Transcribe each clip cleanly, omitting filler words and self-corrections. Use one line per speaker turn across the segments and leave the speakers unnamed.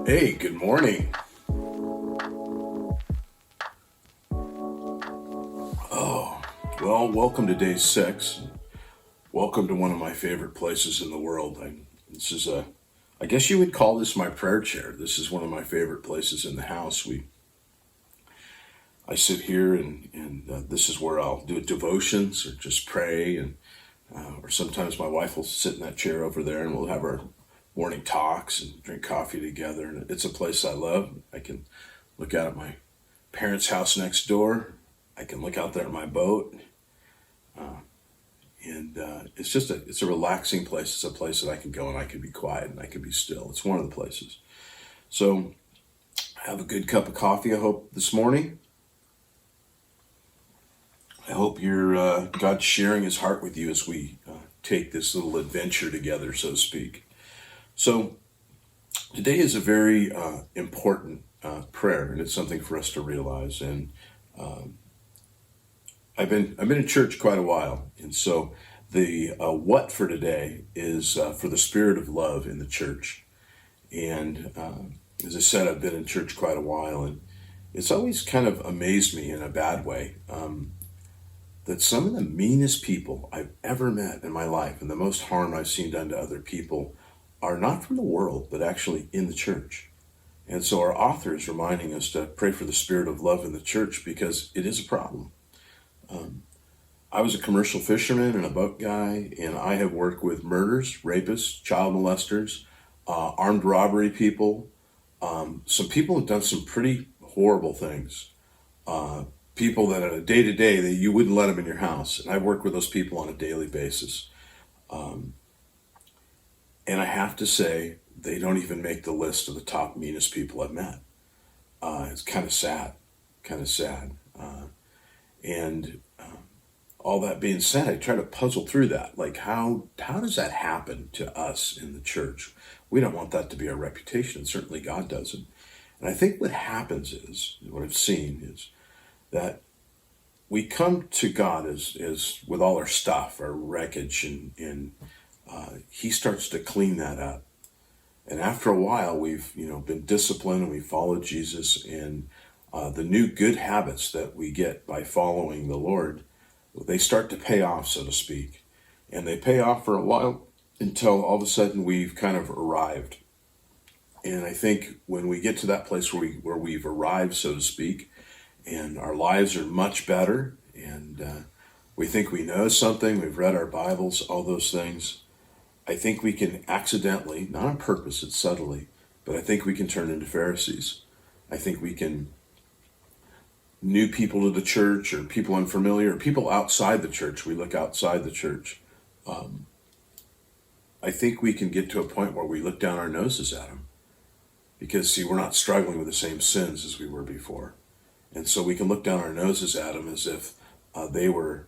Hey, good morning. Well, welcome to day 6. Welcome to one of my favorite places in the world. I guess you would call this my prayer chair. This is one of my favorite places in the house. I sit here and this is where I'll do devotions or just pray, or sometimes my wife will sit in that chair over there and we'll have our morning talks and drink coffee together. And it's a place I love. I can look out at my parents' house next door. I can look out there at my boat. It's a relaxing place. It's a place that I can go and I can be quiet and I can be still. It's one of the places. So have a good cup of coffee, I hope, this morning. I hope God's sharing his heart with you as we take this little adventure together, so to speak. So today is a very important prayer, and it's something for us to realize. And I've been in church quite a while, and so the what for today is for the spirit of love in the church. And as I said, I've been in church quite a while, and it's always kind of amazed me in a bad way that some of the meanest people I've ever met in my life and the most harm I've seen done to other people are not from the world, but actually in the church. And so our author is reminding us to pray for the spirit of love in the church because it is a problem. I was a commercial fisherman and a boat guy, and I have worked with murderers, rapists, child molesters, armed robbery people. Some people have done some pretty horrible things. People that on a day-to-day that you wouldn't let them in your house. And I've worked with those people on a daily basis. And I have to say, they don't even make the list of the top meanest people I've met. It's kind of sad. And all that being said, I try to puzzle through that. Like, how does that happen to us in the church? We don't want that to be our reputation. Certainly God doesn't. And I think what happens is, what I've seen is that we come to God as with all our stuff, our wreckage, and he starts to clean that up. And after a while, we've been disciplined and we followed Jesus, and the new good habits that we get by following the Lord, they start to pay off, so to speak. And they pay off for a while until all of a sudden we've kind of arrived. And I think when we get to that place where we've arrived, so to speak, and our lives are much better, and we think we know something, we've read our Bibles, all those things, I think we can accidentally, not on purpose, it's subtly, but I think we can turn into Pharisees. I think we can new people to the church, or people unfamiliar, or people outside the church. We look outside the church. I think we can get to a point where we look down our noses at them. Because, see, we're not struggling with the same sins as we were before. And so we can look down our noses at them as if they were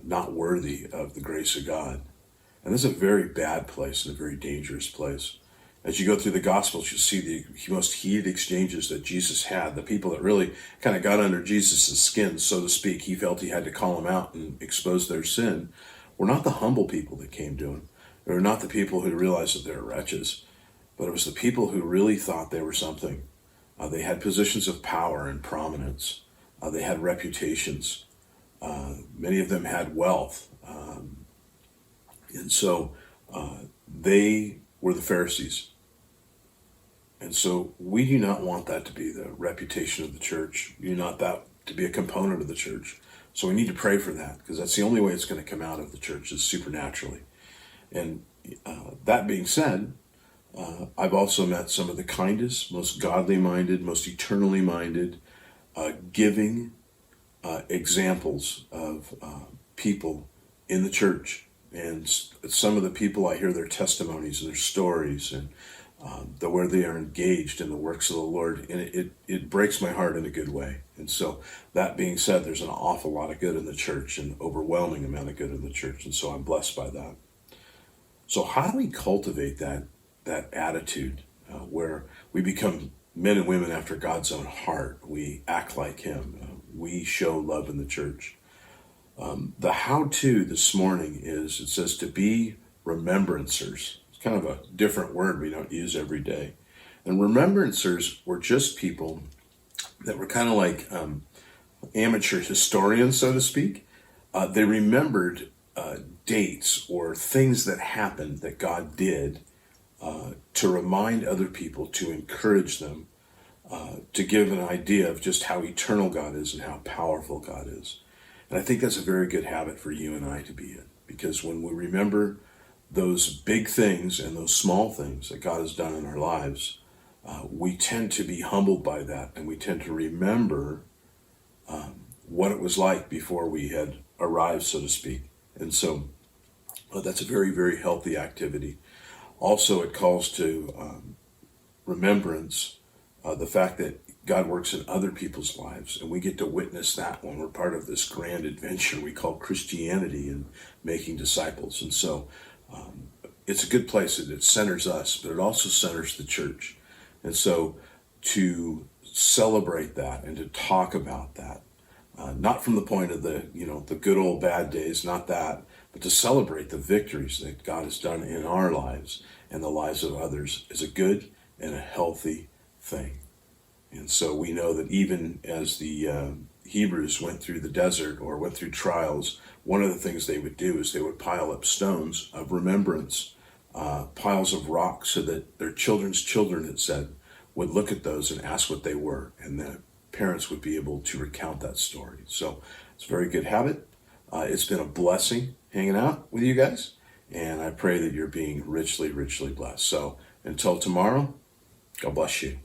not worthy of the grace of God. And this is a very bad place and a very dangerous place. As you go through the Gospels, you see the most heated exchanges that Jesus had. The people that really kind of got under Jesus' skin, so to speak, he felt he had to call them out and expose their sin, were not the humble people that came to him. They were not the people who realized that they were wretches, but it was the people who really thought they were something. They had positions of power and prominence. They had reputations. Many of them had wealth. And so they were the Pharisees. And so we do not want that to be the reputation of the church. We do not that to be a component of the church. So we need to pray for that, because that's the only way it's going to come out of the church, is supernaturally. And that being said, I've also met some of the kindest, most godly-minded, most eternally-minded, giving examples of people in the church. And some of the people, I hear their testimonies and their stories, and where they are engaged in the works of the Lord, and it breaks my heart in a good way. And so, that being said, there's an awful lot of good in the church, an overwhelming amount of good in the church, and so I'm blessed by that. So how do we cultivate that attitude where we become men and women after God's own heart? We act like him. We show love in the church. The how-to this morning is, it says to be remembrancers. It's kind of a different word we don't use every day. And remembrancers were just people that were kind of like amateur historians, so to speak. They remembered dates or things that happened that God did to remind other people, to encourage them, to give an idea of just how eternal God is and how powerful God is. And I think that's a very good habit for you and I to be in, because when we remember those big things and those small things that God has done in our lives, we tend to be humbled by that, and we tend to remember what it was like before we had arrived, so to speak. And so that's a very, very healthy activity. Also, it calls to remembrance the fact that God works in other people's lives, and we get to witness that when we're part of this grand adventure we call Christianity and making disciples. And so it's a good place. It centers us, but it also centers the church. And so to celebrate that and to talk about that, not from the point of the good old bad days, not that, but to celebrate the victories that God has done in our lives and the lives of others, is a good and a healthy thing. And so we know that even as the Hebrews went through the desert or went through trials, one of the things they would do is they would pile up stones of remembrance, piles of rocks, so that their children's children, it said, would look at those and ask what they were, and the parents would be able to recount that story. So it's a very good habit. It's been a blessing hanging out with you guys, and I pray that you're being richly, richly blessed. So until tomorrow, God bless you.